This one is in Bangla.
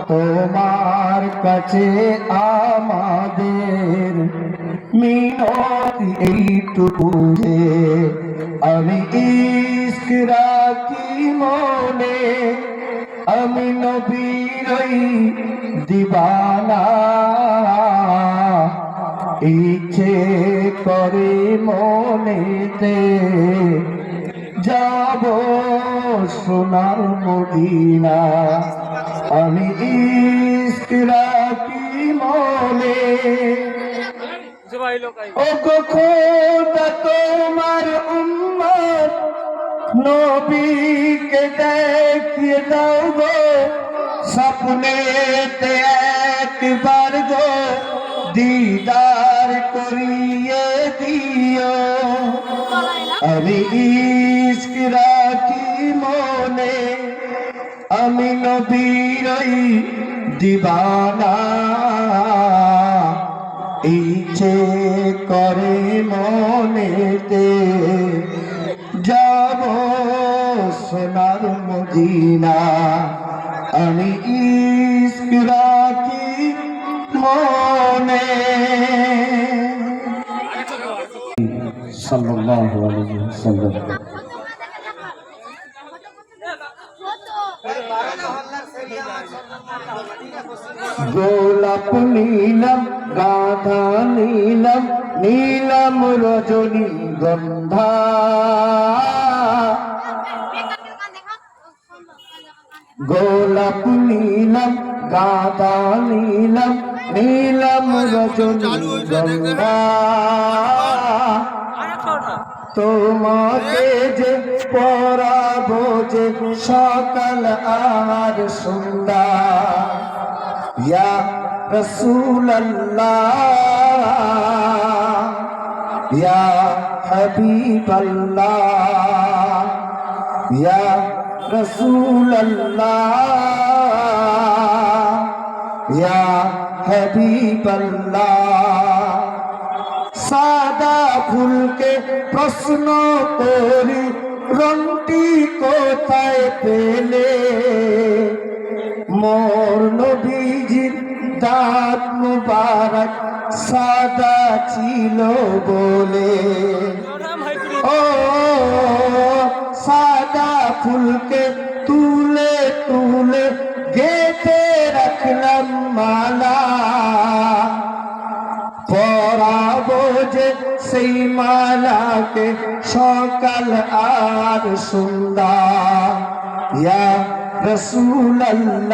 তোমার কাছে আমাদের মিনতি এইটুকু যে আমি ইশক রাখি মনে, আমি নবীরই দিবানা, ইচ্ছে করে মনেতে যাব সোনার মদিনা। আমি ইশক রাখি মনে। ও গো খোদা তোমার উম্মত নবীকে দেখিয়ে দাও গো, স্বপ্নেতে একবার গো দিদার করিয়ে দিও। আমি ইশক রাখি মনে, আমি নবীরই দিবানা, ইচ্ছে করে মনেতে যাব সোনার মদিনা। আমি ইশক রাখি মনে। সাল্লাল্লাহু আলাইহি ওয়াসাল্লাম। গোলাপ নীলম গাধা নীলম, নীলম রজনী গন্ধা, গোলাপ নীলম গাধা নীলম, নীলম রজনী গন্ধা। তোমাকে যে পরাবো যে সকাল আর সন্ধ্যা, ইয়া রাসূলুল্লাহ ইয়া হাবিবাল্লাহ, ইয়া রাসূলুল্লাহ ইয়া হাবিবাল্লাহ। সাদা ফুলকে প্রশ্ন করি রংটি কোথায় পেলে, মোর নবীজির দাঁত মুবারক সাদা ছিল বলে। ও সাদা ফুলকে তুলে তুলে গেঁথে রাখলাম মালা, পরাবো যে সেই মালাকে সকাল আর সন্ধ্যা। ইয়া রাসূলুল্লাহ।